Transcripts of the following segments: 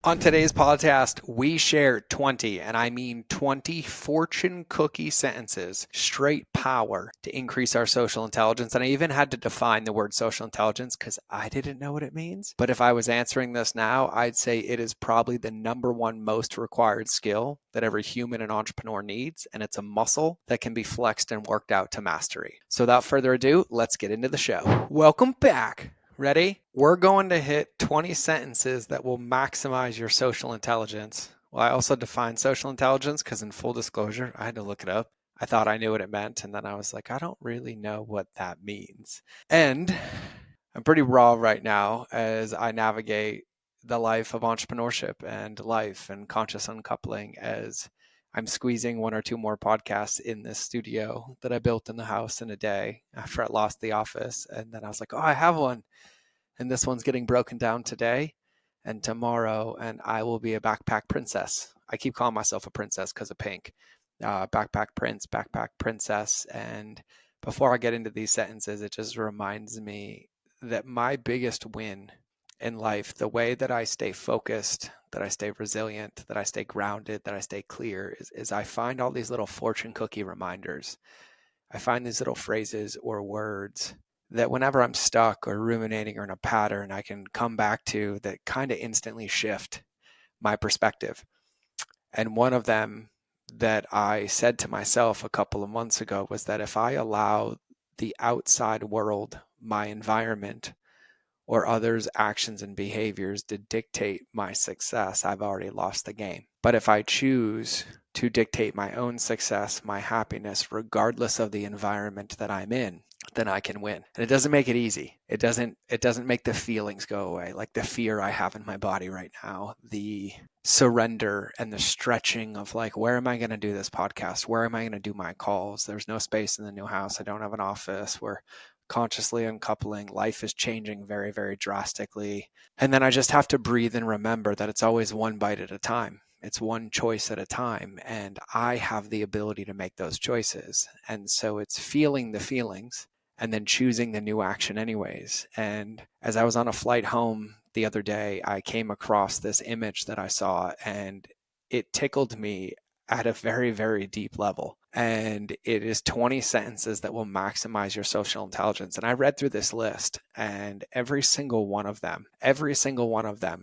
On today's podcast, we share 20, and I mean 20 fortune cookie sentences, straight power to increase our social intelligence. And I even had to define the word social intelligence because I didn't know what it means. But if I was answering this now, I'd say it is probably the number one most required skill that every human and entrepreneur needs. And it's a muscle that can be flexed and worked out to mastery. So without further ado, let's get into the show. Welcome back. Ready? We're going to hit 20 sentences that will maximize your social intelligence. Well, I also define social intelligence because, in full disclosure, I had to look it up. I thought I knew what it meant, and then I was like, I don't really know what that means. And I'm pretty raw right now as I navigate the life of entrepreneurship and life and conscious uncoupling as I'm squeezing one or two more podcasts in this studio that I built in the house in a day after I lost the office. And then I was like, oh, I have one. And this one's getting broken down today and tomorrow, and I will be a backpack princess. I keep calling myself a princess because of pink. Backpack prince, backpack princess. And before I get into these sentences, it just reminds me that my biggest win in life, the way that I stay focused, that I stay resilient, that I stay grounded, that I stay clear, is I find all these little fortune cookie reminders. I find these little phrases or words that whenever I'm stuck or ruminating or in a pattern, I can come back to that kind of instantly shift my perspective. And one of them that I said to myself a couple of months ago was that if I allow the outside world, my environment, or others' actions and behaviors to dictate my success, I've already lost the game. But if I choose to dictate my own success, my happiness, regardless of the environment that I'm in, then I can win. And it doesn't make it easy. It doesn't make the feelings go away, like the fear I have in my body right now, the surrender and the stretching of like, where am I going to do this podcast? Where am I going to do my calls? There's no space in the new house. I don't have an office. We're consciously uncoupling. Life is changing very, very drastically. And then I just have to breathe and remember that it's always one bite at a time. It's one choice at a time. And I have the ability to make those choices. And so it's feeling the feelings and then choosing the new action anyways. And as I was on a flight home the other day, I came across this image that I saw, and it tickled me at a very, very deep level. And it is 20 sentences that will maximize your social intelligence. And I read through this list, and every single one of them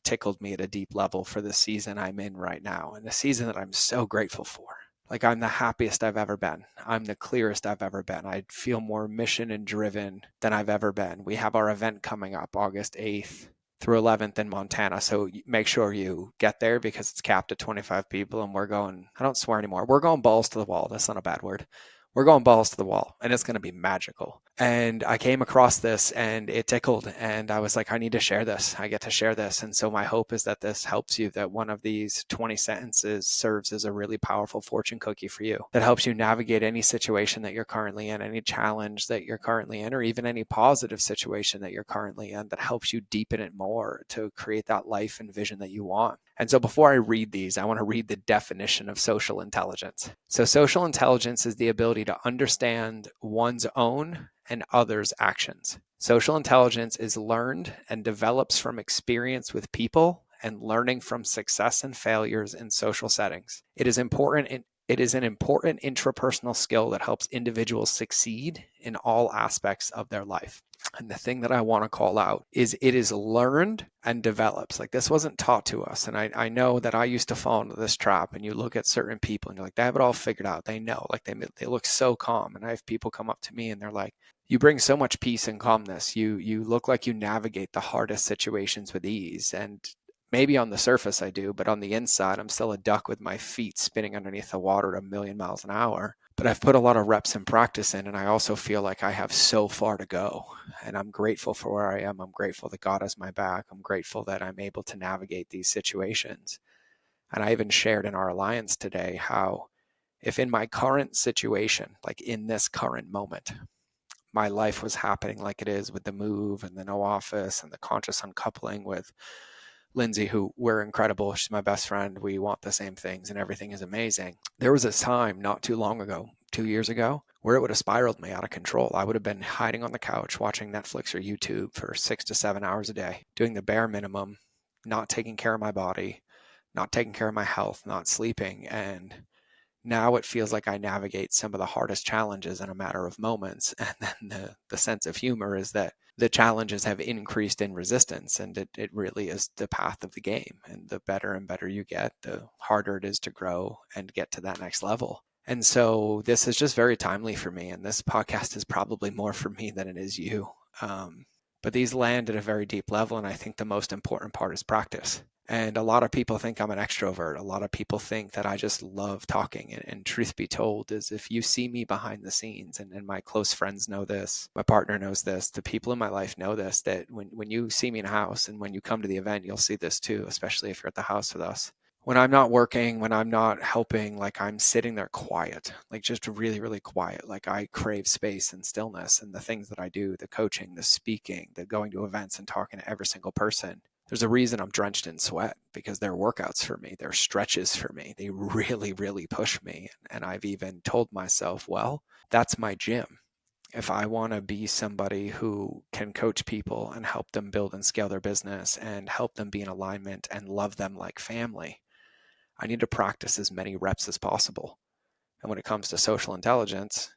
tickled me at a deep level for the season I'm in right now, and the season that I'm so grateful for. Like, I'm the happiest I've ever been. I'm the clearest I've ever been. I feel more mission and driven than I've ever been. We have our event coming up August 8th through 11th in Montana. So make sure you get there because it's capped at 25 people, and we're going, I don't swear anymore. We're going balls to the wall. That's not a bad word. We're going balls to the wall, and it's going to be magical. And I came across this and it tickled, and I was like, I need to share this. I get to share this. And so my hope is that this helps you, that one of these 20 sentences serves as a really powerful fortune cookie for you that helps you navigate any situation that you're currently in, any challenge that you're currently in, or even any positive situation that you're currently in, that helps you deepen it more to create that life and vision that you want. And so before I read these, I want to read the definition of social intelligence. So social intelligence is the ability to understand one's own and others' actions. Social intelligence is learned and develops from experience with people and learning from success and failures in social settings. It is an important intrapersonal skill that helps individuals succeed in all aspects of their life. And the thing that I want to call out is it is learned and develops. Like, this wasn't taught to us. And I know that I used to fall into this trap, and you look at certain people and you're like, they have it all figured out. They know, like they look so calm. And I have people come up to me and they're like, you bring so much peace and calmness. You look like you navigate the hardest situations with ease. And maybe on the surface I do, but on the inside, I'm still a duck with my feet spinning underneath the water at a million miles an hour. But I've put a lot of reps and practice in, and I also feel like I have so far to go. And I'm grateful for where I am. I'm grateful that God has my back. I'm grateful that I'm able to navigate these situations. And I even shared in our alliance today how if in my current situation, like in this current moment, my life was happening like it is with the move and the no office and the conscious uncoupling with Lindsay, who we're incredible. She's my best friend. We want the same things and everything is amazing. There was a time not too long ago, 2 years ago, where it would have spiraled me out of control. I would have been hiding on the couch watching Netflix or YouTube for 6 to 7 hours a day, doing the bare minimum not taking care of my body, not taking care of my health, not sleeping. And now it feels like I navigate some of the hardest challenges in a matter of moments. And then the sense of humor is that the challenges have increased in resistance, and it really is the path of the game. And the better and better you get, the harder it is to grow and get to that next level. And so this is just very timely for me. And this podcast is probably more for me than it is you. But these land at a very deep level. And I think the most important part is practice. And a lot of people think I'm an extrovert. A lot of people think that I just love talking. And truth be told is if you see me behind the scenes, and my close friends know this, my partner knows this, the people in my life know this, that when you see me in a house and when you come to the event, you'll see this too, especially if you're at the house with us. When I'm not working, when I'm not helping, like I'm sitting there quiet, like just really, really quiet. Like I crave space and stillness, and the things that I do, the coaching, the speaking, the going to events and talking to every single person. There's a reason I'm drenched in sweat, because they're workouts for me. They're stretches for me. They really, really push me. And I've even told myself, well, that's my gym. If I want to be somebody who can coach people and help them build and scale their business and help them be in alignment and love them like family, I need to practice as many reps as possible. And when it comes to social intelligence,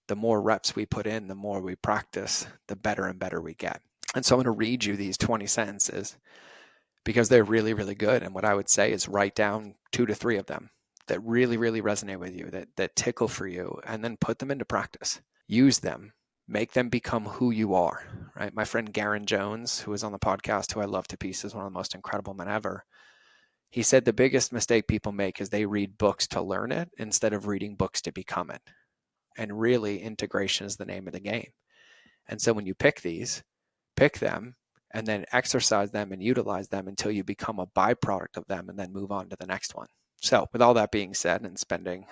the more reps we put in, the more we practice, the better and better we get. And so I'm going to read you these 20 sentences because they're really, really good. And what I would say is write down 2 to 3 of them that really, really resonate with you, that tickle for you, and then put them into practice. Use them. Make them become who you are, right? My friend Garen Jones, who was on the podcast, who I love to pieces, one of the most incredible men ever, he said the biggest mistake people make is they read books to learn it instead of reading books to become it. And really, integration is the name of the game. And so when you pick these, pick them and then exercise them and utilize them until you become a byproduct of them, and then move on to the next one. So with all that being said, and spending,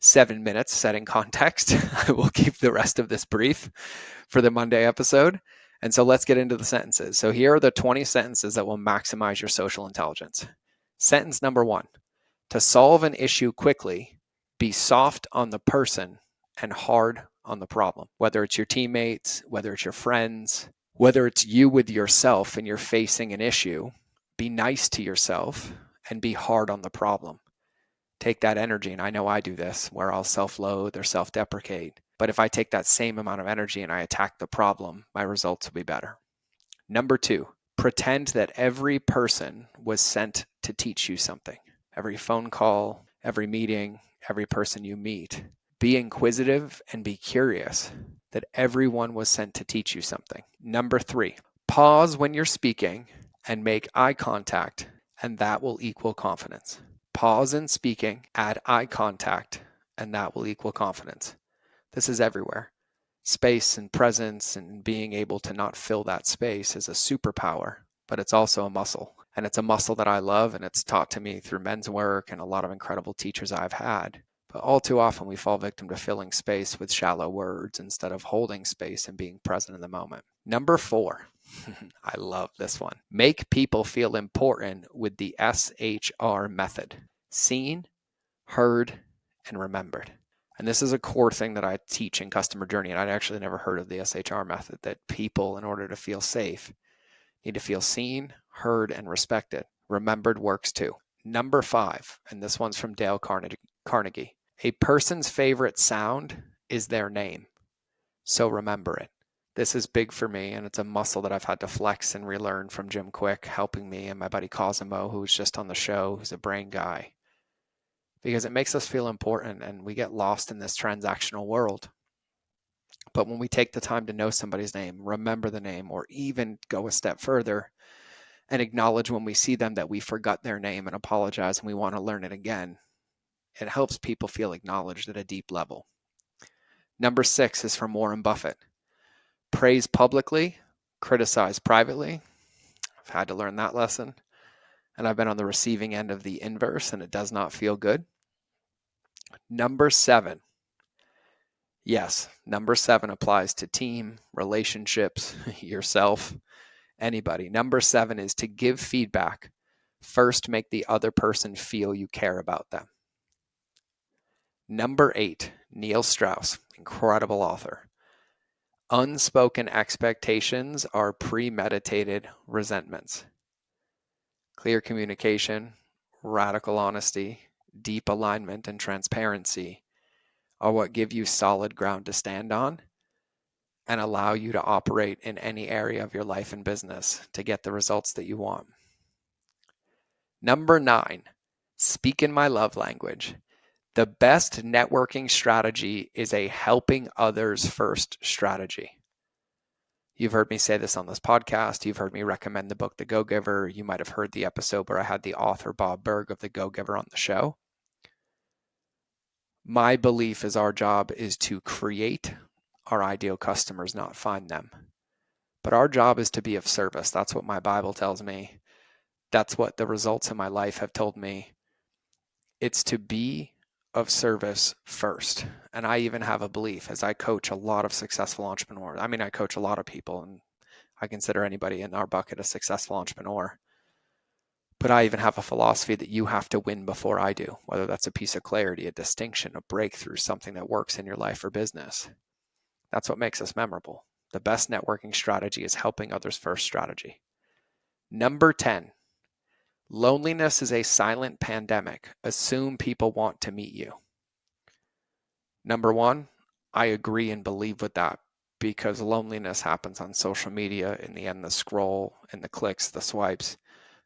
7 minutes setting context, I will keep the rest of this brief for the Monday episode. And so let's get into the sentences. So here are the 20 sentences that will maximize your social intelligence. Sentence number 1, to solve an issue quickly, be soft on the person and hard on the problem. Whether it's your teammates, whether it's your friends, whether it's you with yourself and you're facing an issue, be nice to yourself and be hard on the problem. Take that energy, and I know I do this, where I'll self-loathe or self-deprecate. But if I take that same amount of energy and I attack the problem, my results will be better. Number 2, pretend that every person was sent to teach you something. Every phone call, every meeting, every person you meet. Be inquisitive and be curious that everyone was sent to teach you something. Number 3, pause when you're speaking and make eye contact, and that will equal confidence. Pause in speaking, add eye contact, and that will equal confidence. This is everywhere. Space and presence and being able to not fill that space is a superpower, but it's also a muscle. And it's a muscle that I love, and it's taught to me through men's work and a lot of incredible teachers I've had. But all too often we fall victim to filling space with shallow words instead of holding space and being present in the moment. Number 4, I love this one. Make people feel important with the SHR method. Seen, heard, and remembered. And this is a core thing that I teach in customer journey. And I'd actually never heard of the SHR method, that people, in order to feel safe, need to feel seen, heard, and respected. Remembered works too. Number 5, and this one's from Dale Carnegie. A person's favorite sound is their name. So remember it. This is big for me, and it's a muscle that I've had to flex and relearn from Jim Quick helping me, and my buddy Cosimo, who's just on the show, who's a brain guy. Because it makes us feel important, and we get lost in this transactional world. But when we take the time to know somebody's name, remember the name, or even go a step further and acknowledge when we see them that we forgot their name and apologize and we want to learn it again, it helps people feel acknowledged at a deep level. Number 6 is from Warren Buffett. Praise publicly, criticize privately. I've had to learn that lesson, and I've been on the receiving end of the inverse, and it does not feel good. Number 7. Yes, number 7 applies to team, relationships, yourself, anybody. Number 7 is to give feedback. First, make the other person feel you care about them. Number 8, Neil Strauss, incredible author. Unspoken expectations are premeditated resentments. Clear communication, radical honesty, deep alignment, and transparency are what give you solid ground to stand on and allow you to operate in any area of your life and business to get the results that you want. Number 9, speak in my love language. The best networking strategy is a helping others first strategy. You've heard me say this on this podcast. You've heard me recommend the book, The Go-Giver. You might have heard the episode where I had the author, Bob Burg, of The Go-Giver on the show. My belief is our job is to create our ideal customers, not find them. But our job is to be of service. That's what my Bible tells me. That's what the results in my life have told me. It's to be of service first. And I even have a belief, as I coach a lot of successful entrepreneurs. I mean, I coach a lot of people, and I consider anybody in our bucket a successful entrepreneur. But I even have a philosophy that you have to win before I do, whether that's a piece of clarity, a distinction, a breakthrough, something that works in your life or business. That's what makes us memorable. The best networking strategy is helping others first strategy. Number 10, loneliness is a silent pandemic. Assume people want to meet you. Number 1, I agree and believe with that, because loneliness happens on social media, in the end, the scroll and the clicks, the swipes,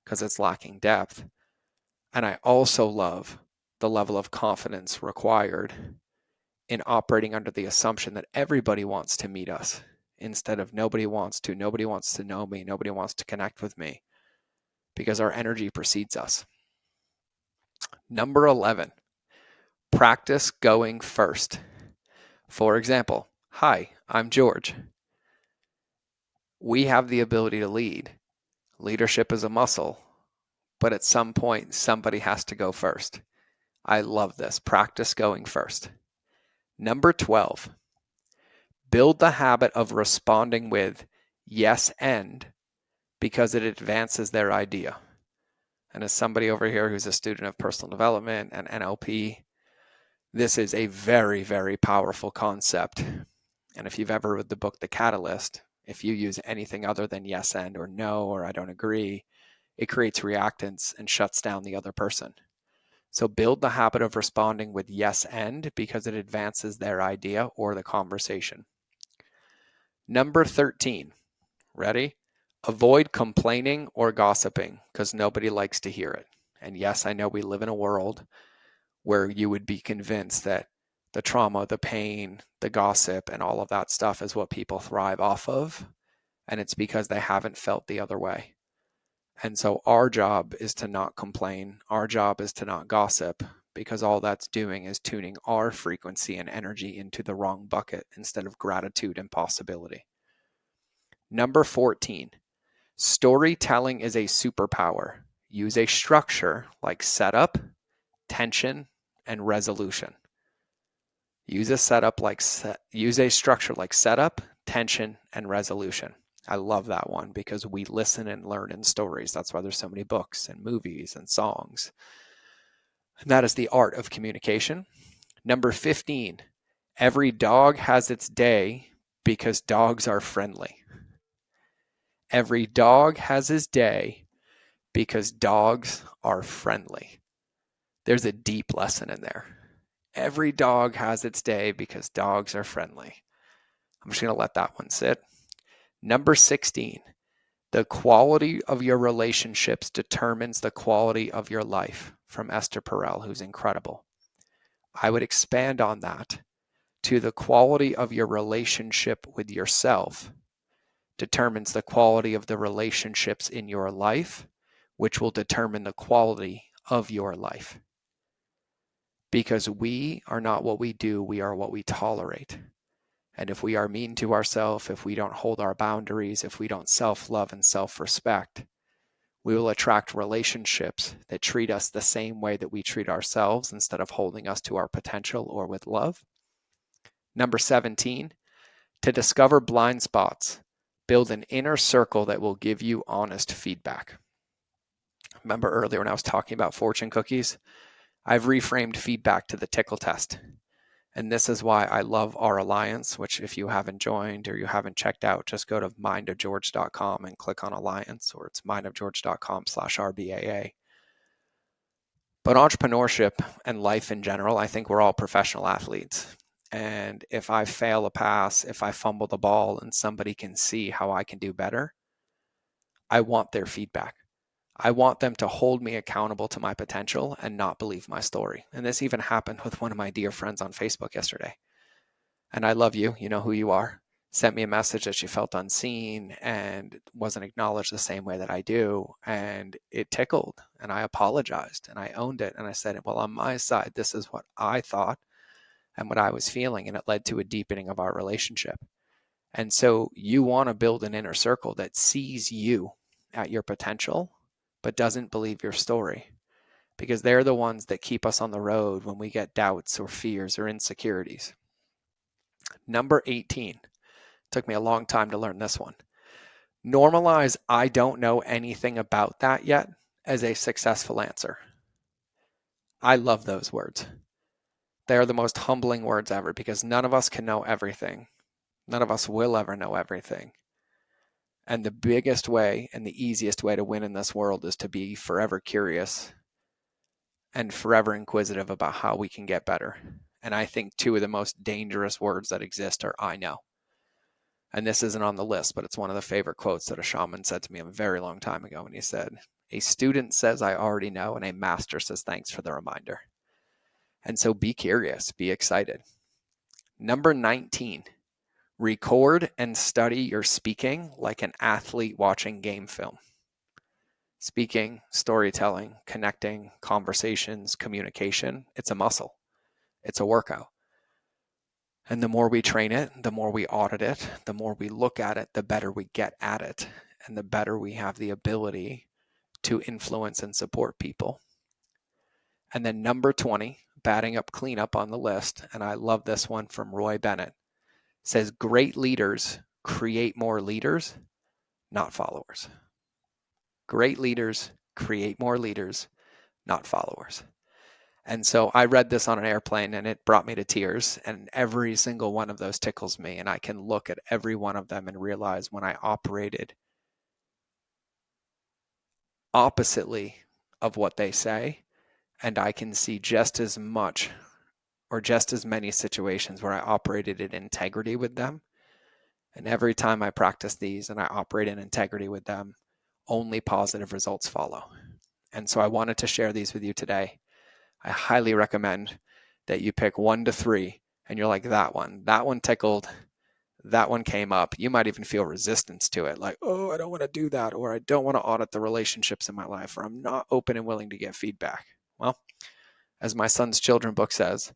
because it's lacking depth. And I also love the level of confidence required in operating under the assumption that everybody wants to meet us, instead of nobody wants to know me, nobody wants to connect with me, because our energy precedes us. Number 11, practice going first. For example, hi, I'm George. We have the ability to lead. Leadership is a muscle, but at some point, somebody has to go first. I love this. Practice going first. Number 12, build the habit of responding with yes and, because it advances their idea. And as somebody over here who's a student of personal development and NLP, this is a very, very powerful concept. And if you've ever read the book, The Catalyst, if you use anything other than yes and or no or I don't agree, it creates reactance and shuts down the other person. So build the habit of responding with yes and, because it advances their idea or the conversation. Number 13, ready? Avoid complaining or gossiping, because nobody likes to hear it. And yes, I know we live in a world where you would be convinced that the trauma, the pain, the gossip, and all of that stuff is what people thrive off of. And it's because they haven't felt the other way. And so our job is to not complain. Our job is to not gossip, because all that's doing is tuning our frequency and energy into the wrong bucket instead of gratitude and possibility. Number 14, storytelling is a superpower. Use a structure like setup, tension, and resolution. Use a structure like setup, tension, and resolution. I love that one, because we listen and learn in stories. That's why there's so many books and movies and songs. And that is the art of communication. Number 15, every dog has its day, because dogs are friendly. Every dog has his day, because dogs are friendly. There's a deep lesson in there. Every dog has its day, because dogs are friendly. I'm just going to let that one sit. Number 16, the quality of your relationships determines the quality of your life, from Esther Perel, who's incredible. I would expand on that to the quality of your relationship with yourself determines the quality of the relationships in your life, which will determine the quality of your life. Because we are not what we do, we are what we tolerate. And if we are mean to ourselves, if we don't hold our boundaries, if we don't self-love and self-respect, we will attract relationships that treat us the same way that we treat ourselves, instead of holding us to our potential or with love. Number 17, to discover blind spots, build an inner circle that will give you honest feedback. Remember earlier when I was talking about fortune cookies? I've reframed feedback to the tickle test. And this is why I love our alliance, which if you haven't joined or you haven't checked out, just go to mindofgeorge.com and click on alliance, or it's mindofgeorge.com/RBAA. But entrepreneurship and life in general, I think we're all professional athletes. And if I fail a pass, if I fumble the ball and somebody can see how I can do better, I want their feedback. I want them to hold me accountable to my potential and not believe my story. And this even happened with one of my dear friends on Facebook yesterday. And I love you, you know who you are. Sent me a message that she felt unseen and wasn't acknowledged the same way that I do. And it tickled, and I apologized and I owned it. And I said, well, on my side, this is what I thought and what I was feeling. And it led to a deepening of our relationship. And so you want to build an inner circle that sees you at your potential, but doesn't believe your story, because they're the ones that keep us on the road when we get doubts or fears or insecurities. Number 18. Took me a long time to learn this one. Normalize "I don't know anything about that yet" as a successful answer. I love those words. They are the most humbling words ever, because none of us can know everything. None of us will ever know everything. And the biggest way and the easiest way to win in this world is to be forever curious and forever inquisitive about how we can get better. And I think two of the most dangerous words that exist are "I know." And this isn't on the list, but it's one of the favorite quotes that a shaman said to me a very long time ago. And he said, "A student says I already know, and a master says thanks for the reminder." And so be curious, be excited. Number 19, record and study your speaking like an athlete watching game film. Speaking, storytelling, connecting, conversations, communication, it's a muscle. It's a workout. And the more we train it, the more we audit it, the more we look at it, the better we get at it, and the better we have the ability to influence and support people. And then number 20, batting up cleanup on the list, and I love this one from Roy Bennett, says great leaders create more leaders, not followers. Great leaders create more leaders, not followers. And so I read this on an airplane and it brought me to tears, and every single one of those tickles me, and I can look at every one of them and realize when I operated oppositely of what they say, and I can see just as much or just as many situations where I operated in integrity with them. And every time I practice these and I operate in integrity with them, only positive results follow. And so I wanted to share these with you today. I highly recommend that you pick 1 to 3 and you're like, that one tickled, that one came up. You might even feel resistance to it, like, oh, I don't want to do that, or I don't want to audit the relationships in my life, or I'm not open and willing to get feedback. Well, as my son's children book says,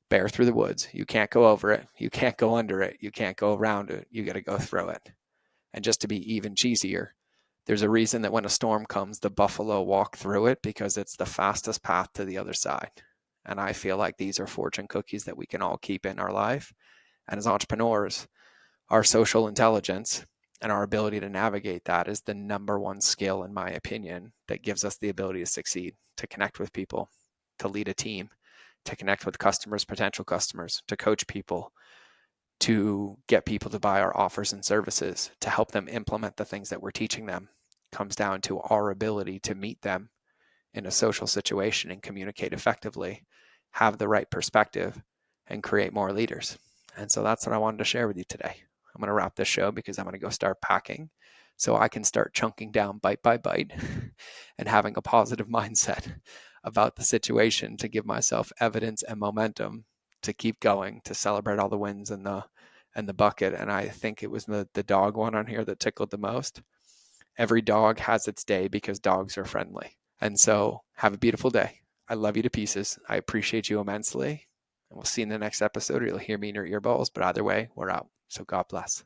bear through the woods. You can't go over it. You can't go under it. You can't go around it. You got to go through it. And just to be even cheesier, there's a reason that when a storm comes, the buffalo walk through it, because it's the fastest path to the other side. And I feel like these are fortune cookies that we can all keep in our life. And as entrepreneurs, our social intelligence and our ability to navigate that is the number one skill, in my opinion, that gives us the ability to succeed, to connect with people, to lead a team, to connect with customers, potential customers, to coach people, to get people to buy our offers and services, to help them implement the things that we're teaching them. It comes down to our ability to meet them in a social situation and communicate effectively, have the right perspective, and create more leaders. And so that's what I wanted to share with you today. I'm going to wrap this show because I'm going to go start packing so I can start chunking down bite by bite and having a positive mindset about the situation to give myself evidence and momentum to keep going, to celebrate all the wins and the bucket. And I think it was the dog one on here that tickled the most. Every dog has its day because dogs are friendly. And so have a beautiful day. I love you to pieces. I appreciate you immensely. And we'll see you in the next episode, or you'll hear me in your earballs. But either way, we're out. So God bless.